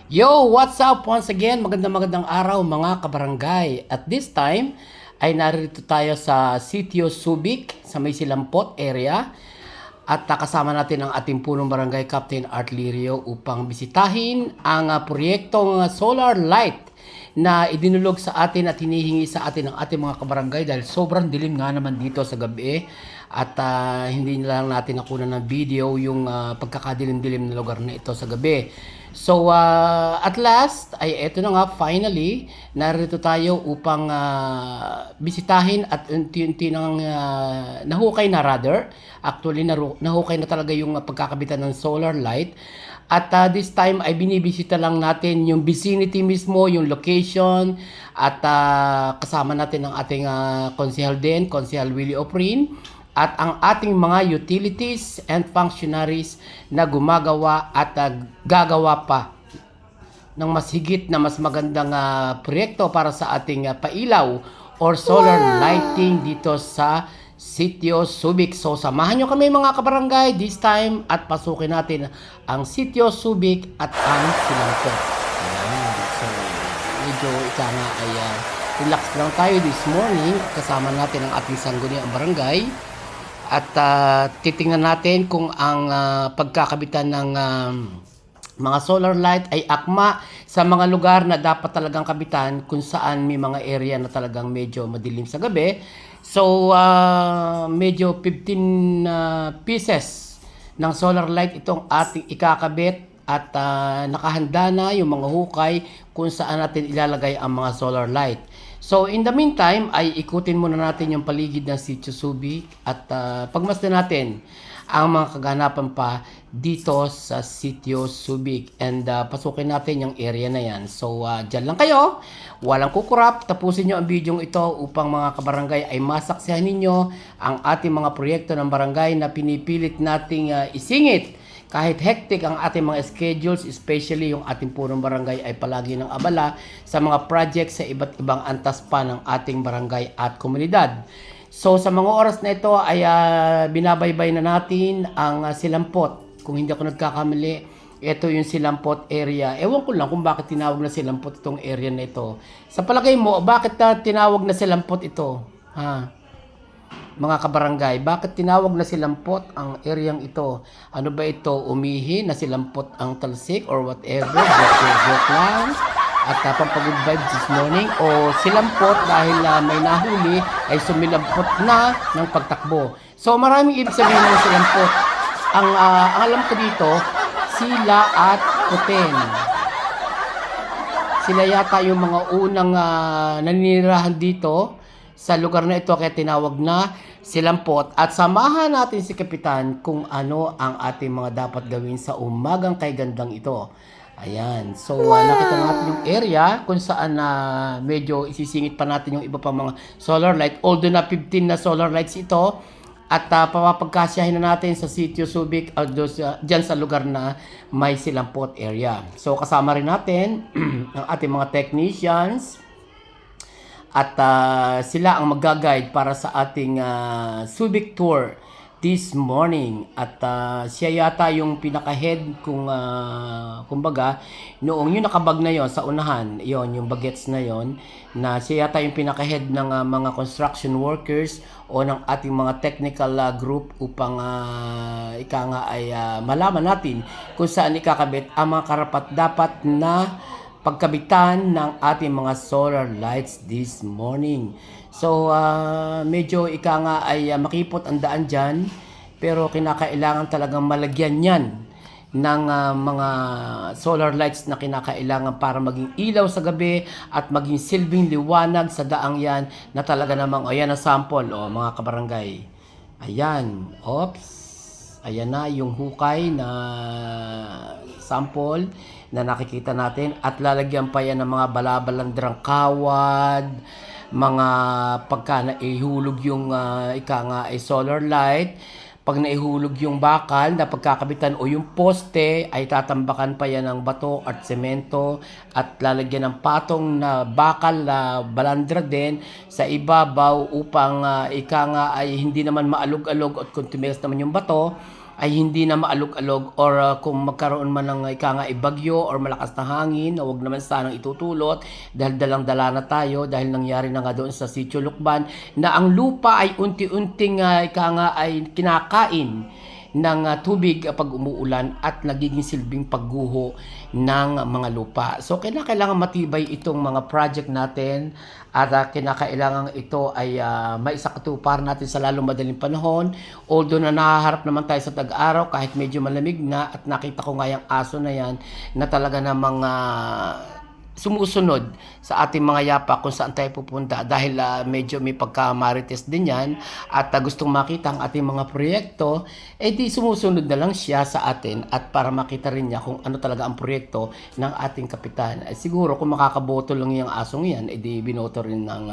Yo, what's up? Once again, magandang araw mga kabarangay. At this time, ay narito tayo sa Sitio Subic sa May Silampot area. At kasama natin ang ating punong barangay Captain Art Lirio upang bisitahin ang proyektong solar light na idinulog sa atin at hinihingi sa atin ng ating mga kabarangay dahil sobrang dilim nga naman dito sa gabi at hindi na lang natin nakunan ng video yung pagkakadilim-dilim na lugar na ito sa gabi. So at last ay eto na nga, finally narito tayo upang bisitahin at unti-unti nang nahukay na, rather actually nahukay na talaga yung pagkakabitan ng solar light. At this time ay binibisita lang natin yung vicinity mismo, yung location. At kasama natin ang ating konsehal din, Konsehal Willie Oprin. At ang ating mga utilities and functionaries na gumagawa at gagawa pa ng mas higit na mas magandang proyekto para sa ating pailaw or solar lighting dito sa Sitio Subic. So samahan nyo kami mga kabarangay this time at pasukin natin ang Sitio Subic at ang Silampot. So medyo ika nga ay relax lang tayo this morning. Kasama natin ang ating sangguniang barangay at titingnan natin kung ang pagkakabitan ng mga solar light ay akma sa mga lugar na dapat talagang kabitan kung saan may mga area na talagang medyo madilim sa gabi. So, medyo 15 pieces ng solar light itong ating ikakabit at nakahanda na yung mga hukay kung saan natin ilalagay ang mga solar light. So, in the meantime, ay ikutin muna natin yung paligid ng Sitio Subic at pagmasdan natin ang mga kaganapan pa dito sa Sitio Subic. And pasukin natin yung area na yan. So, dyan lang kayo. Walang kukurap. Tapusin nyo ang video ito upang mga kabarangay ay masaksihan ninyo ang ating mga proyekto ng barangay na pinipilit nating isingit. Kahit hectic ang ating mga schedules, especially yung ating punong barangay ay palagi ng abala sa mga projects sa iba't ibang antas pa ng ating barangay at komunidad. So sa mga oras na ito ay binabaybay na natin ang Silampot. Kung hindi ako nagkakamali, ito yung Silampot area. Ewan ko lang kung bakit tinawag na Silampot itong area na ito. Sa palagay mo, bakit tinawag na Silampot ito? Mga kabarangay, bakit tinawag na Silampot ang areang ito? Ano ba ito? Umihi na Silampot ang talsik or whatever? Joke lang. At pampagod vibes this morning. O Silampot dahil may nahuli ay sumilampot na ng pagtakbo. So maraming ibig sabihin ng Silampot. Ang alam ko dito, sila at Puten. Sila yata yung mga unang naninirahan dito sa lugar na ito kaya tinawag na Silampot. At samahan natin si Kapitan kung ano ang ating mga dapat gawin sa umagang kay gandang ito. Ayan. So, nakita natin yung area kung saan medyo isisingit pa natin yung iba pa mga solar light. Although na 15 na solar lights ito. At papapagkasyahin na natin sa Sitio Subic dyan sa lugar na may Silampot area. So, kasama rin natin ang ating mga technicians. At sila ang mag-guide para sa ating Subic tour this morning. At siya yata yung pinaka-head kumbaga, noong yung nakabag na yon sa unahan, yon yung bagets na yon, na siya yata yung pinaka-head ng mga construction workers o ng ating mga technical group upang ika nga ay malaman natin kung saan ikakabit ang mga karapat dapat na pagkabitan ng ating mga solar lights this morning. So, medyo ika nga ay makipot ang daan dyan, pero kinakailangan talagang malagyan yan ng mga solar lights na kinakailangan para maging ilaw sa gabi at maging silbing liwanag sa daang yan na talaga namang, ayan ang sample, mga kabarangay. Ayan, oops. Ayan na yung hukay na sample na nakikita natin at lalagyan pa yan ng mga balabalandrang kawad, mga pagka naihulog yung ika nga ay solar light, pag naihulog yung bakal na pagkakabitan o yung poste ay tatambakan pa yan ng bato at semento at lalagyan ng patong na bakal na balandra din sa ibabaw upang ika nga ay hindi naman maalog-alog at kung tumigas naman yung bato ay hindi na maalog-alog or kung magkaroon man ng ika nga bagyo or malakas na hangin, na huwag naman sanang itutulot dahil dalang-dala na tayo dahil nangyari na nga doon sa Sitio Lukban na ang lupa ay unti-unting ika nga ay kinakain ng tubig pag umuulan at nagiging silbing pagguho ng mga lupa. So kailangan matibay itong mga project natin at kinakailangan ito ay maisakatuparan natin sa lalong madaling panahon. Although na nahaharap naman tayo sa tag-araw kahit medyo malamig na at nakita ko nga yung aso na yan na talaga namang sumusunod sa ating mga yapa kung saan tayo pupunta dahil medyo may pagkamarites din yan at gustong makita ang ating mga proyekto, di sumusunod na lang siya sa atin at para makita rin niya kung ano talaga ang proyekto ng ating kapitan. Siguro kung makakaboto lang yung asong yan, di binoto rin ng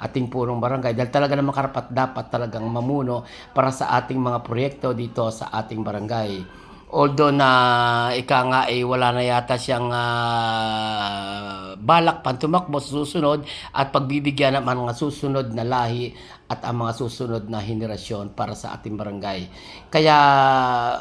ating punong barangay dahil talaga naman karapat dapat talagang mamuno para sa ating mga proyekto dito sa ating barangay. Although na ika nga ay wala na yata siyang balak pang tumakbo sa susunod at pagbibigyan ng mga susunod na lahi at ang mga susunod na henerasyon para sa ating barangay. Kaya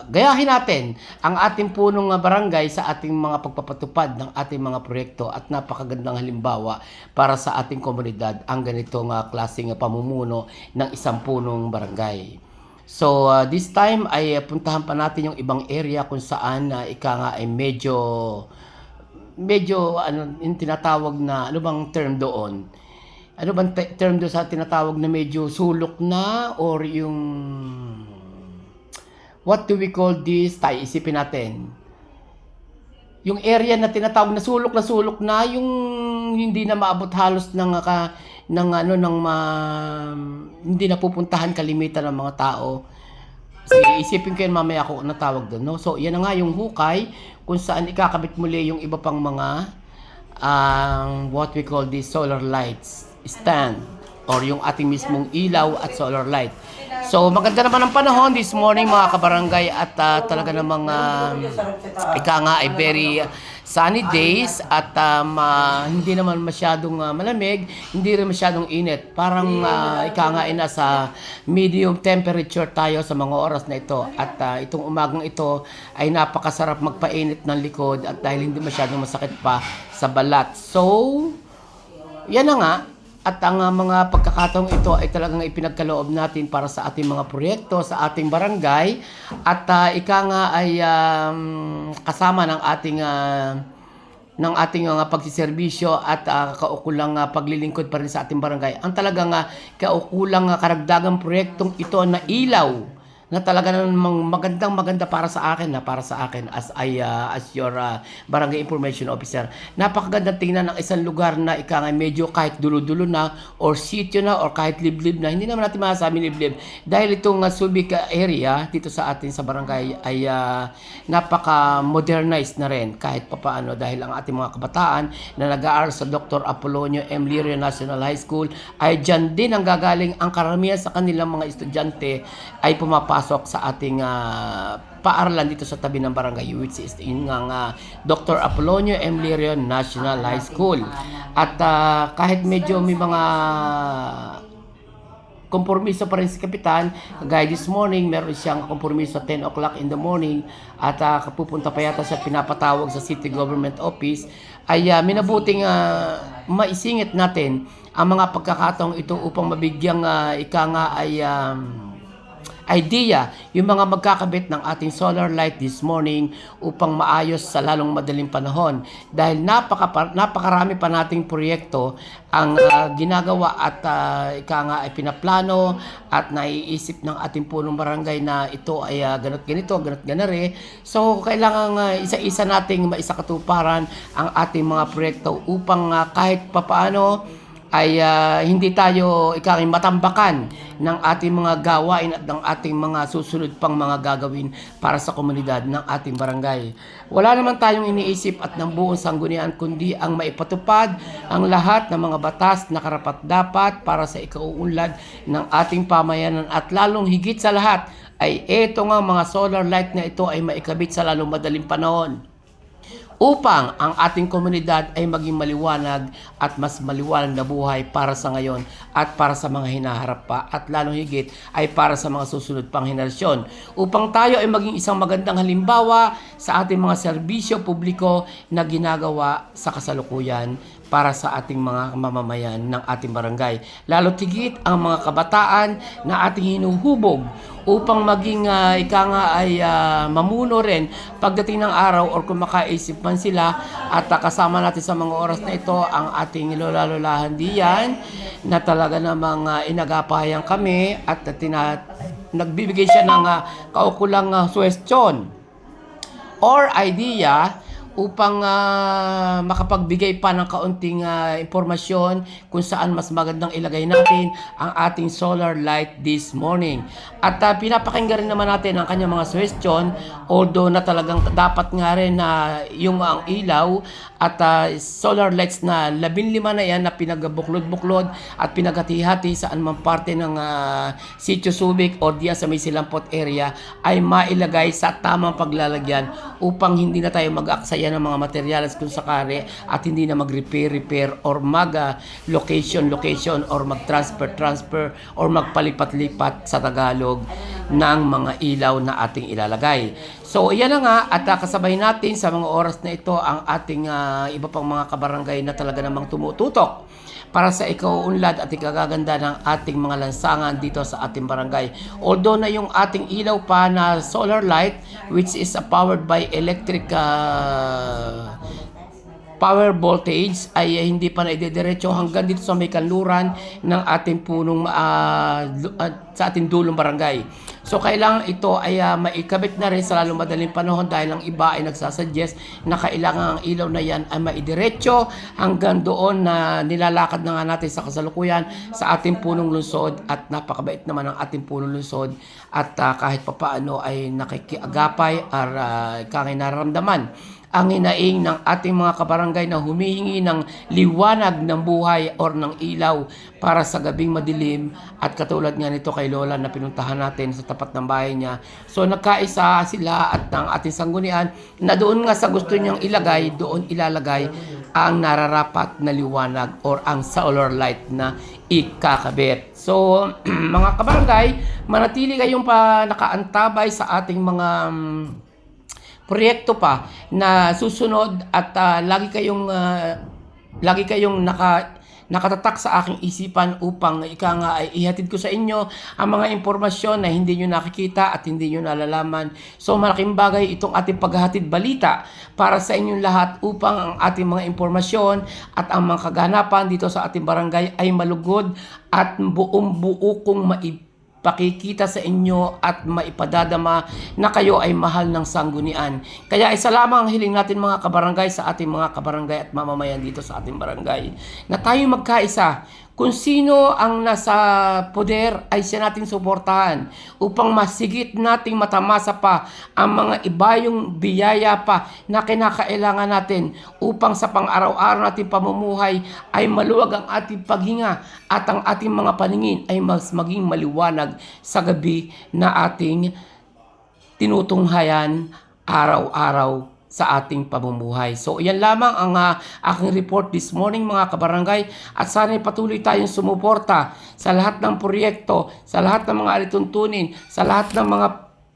gayahin natin ang ating punong barangay sa ating mga pagpapatupad ng ating mga proyekto at napakagandang halimbawa para sa ating komunidad ang ganitong klaseng pamumuno ng isang punong barangay. So this time ay puntahan pa natin yung ibang area kung saan ika nga ay medyo ano yung tinatawag na ano bang term doon? Ano bang term doon sa tinatawag na medyo sulok na or yung what do we call this? Tayo isipin natin. Yung area na tinatawag na sulok na yung hindi na maabot halos ng hindi na pupuntahan kalimitan ng mga tao. Sige, isipin ko yan mamaya ako na tawag doon, no? So, yan na nga yung hukay kung saan ikakabit muli yung iba pang mga what we call this solar lights stand or yung ating mismong ilaw at solar light. So, maganda naman ang panahon this morning mga kabarangay at talaga namang ika nga ay very sunny days at hindi naman masyadong malamig, hindi rin masyadong init. Parang ika nga ay nasa medium temperature tayo sa mga oras na ito. At itong umagang ito ay napakasarap magpainit ng likod at dahil hindi masyadong masakit pa sa balat. So, yan na nga. At ang mga pagkakataong ito ay talagang ipinagkaloob natin para sa ating mga proyekto, sa ating barangay. At ika nga ay kasama ng ating mga pagsiservisyo at kaukulang paglilingkod pa rin sa ating barangay. Ang talagang kaukulang karagdagang proyektong ito na ilaw na talaga namang maganda para sa akin as your barangay information officer. Napakaganda tingnan ng isang lugar na ika nga medyo kahit dulo-dulo na or sitio na or kahit liblib na. Hindi naman natin masasabi liblib dahil itong Subic area dito sa atin sa barangay ay napaka-modernized na rin kahit papaano dahil ang ating mga kabataan na nag-aaral sa Dr. Apolonio M. Lirio National High School ay dyan din ang gagaling ang karamihan sa kanilang mga estudyante ay pumapasok sa ating paaralan dito sa tabi ng barangay which is yung Dr. Apolonio M. Lirio National High School. At kahit medyo may mga kompromiso pa rin si Kapitan, gaya this morning meron siyang kompromiso 10 o'clock in the morning at pupunta pa yata siya pinapatawag sa City Government Office ay minabuting maisingit natin ang mga pagkakataong ito upang mabigyang ika nga ay idea yung mga magkakabit ng ating solar light this morning upang maayos sa lalong madaling panahon dahil napakarami pa nating proyekto ang ginagawa at ika nga ay pinaplano at naiisip ng ating punong barangay na ito ay ganito ganare. So kailangan isa-isa nating maisakatuparan ang ating mga proyekto upang kahit papaano ay hindi tayo ikangin matambakan ng ating mga gawain at ng ating mga susunod pang mga gagawin para sa komunidad ng ating barangay. Wala naman tayong iniisip at ng buong sanggunian kundi ang maipatupad ang lahat ng mga batas na karapat-dapat para sa ikauunlad ng ating pamayanan at lalong higit sa lahat ay eto nga mga solar light na ito ay maikabit sa lalong madaling panahon. upang ang ating komunidad ay maging maliwanag at mas maliwanag na buhay para sa ngayon at para sa mga hinaharap pa at lalong higit ay para sa mga susunod pang henerasyon. Upang tayo ay maging isang magandang halimbawa sa ating mga serbisyo publiko na ginagawa sa kasalukuyan para sa ating mga mamamayan ng ating barangay. Lalo tigit ang mga kabataan na ating hinuhubog upang maging mamuno rin pagdating ng araw or kung makaisip man sila at kasama natin sa mga oras na ito ang ating lola-lolahan diyan na talaga namang inagapayan kami at nagbibigay siya ng kaukulang suwestyon or idea upang makapagbigay pa ng kaunting impormasyon kung saan mas magandang ilagay natin ang ating solar light this morning. At pinapakinggan rin naman natin ang kanyang mga suggestion, although na talagang dapat nga rin na yung ang ilaw at solar lights na 15 na yan na pinagbuklod-buklod at pinaghati-hati sa anumang parte ng Sitio Subic o diya sa may Silampot area ay mailagay sa tamang paglalagyan upang hindi na tayo mag-aksaya ng mga materyales kung sakali at hindi na mag-repair or mag-location or mag-transfer or magpalipat-lipat sa Tagalog ng mga ilaw na ating ilalagay. So, iyan na nga at kasabay natin sa mga oras na ito ang ating iba pang mga kabarangay na talaga namang tumututok para sa ikauunlad at ikagaganda ng ating mga lansangan dito sa ating barangay. Although na yung ating ilaw pa na solar light which is powered by electric power voltage ay hindi pa naididiretso hanggang dito sa may kanluran ng ating punong sa ating dulong barangay. So kailangan ito ay maikabit na rin sa lalong madaling panahon dahil ang iba ay nagsasuggest na kailangan ang ilaw na yan ay maidiretso hanggang doon na nilalakad na nga natin sa kasalukuyan sa ating punong lungsod at napakabait naman ang ating punong lungsod at kahit papaano ay nakikiagapay at kangay nararamdaman ang hinaing ng ating mga kabarangay na humihingi ng liwanag ng buhay or ng ilaw para sa gabing madilim at katulad nga nito kay Lola na pinuntahan natin sa tapat ng bahay niya. So nagkaisa sila at ng ating sanggunian na doon nga sa gusto niyang ilagay, doon ilalagay ang nararapat na liwanag or ang solar light na ikakabit. So mga kabarangay, manatili kayong nakaantabay sa ating mga proyekto pa na susunod at lagi kayong nakatatak sa aking isipan upang ay ihatid ko sa inyo ang mga impormasyon na hindi nyo nakikita at hindi nyo nalalaman. So malaking bagay itong ating paghahatid balita para sa inyong lahat upang ang ating mga impormasyon at ang mga kaganapan dito sa ating barangay ay malugod at buong-buo kong pakikita sa inyo at maipadadama na kayo ay mahal ng sanggunian. Kaya isa lamang ang hiling natin mga kabarangay sa ating mga kabarangay at mamamayan dito sa ating barangay na tayo magkaisa. Kung sino ang nasa poder ay siya nating suportahan upang masigit nating matamasa pa ang mga ibayong biyaya pa na kinakailangan natin upang sa pang-araw-araw nating pamumuhay ay maluwag ang ating paghinga at ang ating mga paningin ay mas maging maliwanag sa gabi na ating tinutunghayan araw-araw sa ating pamumuhay. So, yan lamang ang aking report this morning mga kabarangay at sana'y patuloy tayong sumuporta sa lahat ng proyekto, sa lahat ng mga alituntunin, sa lahat ng mga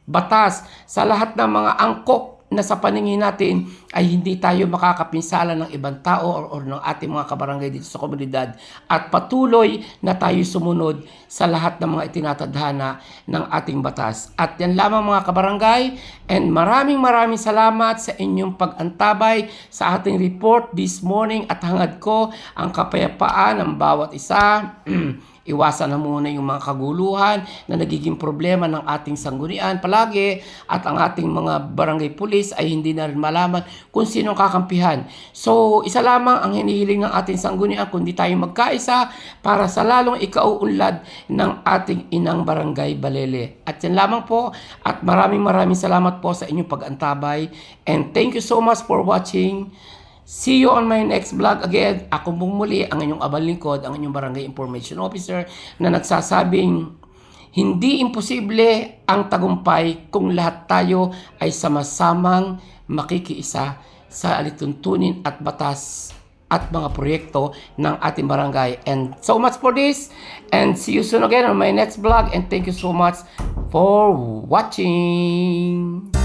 batas, sa lahat ng mga angkop na sa paningin natin ay hindi tayo makakapinsala ng ibang tao or ng ating mga kabarangay dito sa komunidad at patuloy na tayo sumunod sa lahat ng mga itinatadhana ng ating batas. At yan lamang mga kabarangay and maraming salamat sa inyong pag-antabay sa ating report this morning at hangad ko ang kapayapaan ng bawat isa. Iwasan na muna yung mga kaguluhan na nagiging problema ng ating sanggunian palagi at ang ating mga barangay pulis ay hindi na rin malaman kung sino kakampihan. So, isa lamang ang hinihiling ng ating sanggunian kundi tayo magkaisa para sa lalong ikauunlad ng ating inang barangay Balele. At yan lamang po at maraming salamat po sa inyong pag-antabay and thank you so much for watching. See you on my next vlog again. Ako pong muli ang inyong abal lingkod, ang inyong Barangay Information Officer na nagsasabing hindi imposible ang tagumpay kung lahat tayo ay sama-samang makikiisa sa alituntunin at batas at mga proyekto ng ating barangay. And so much for this, and see you soon again on my next vlog, and thank you so much for watching.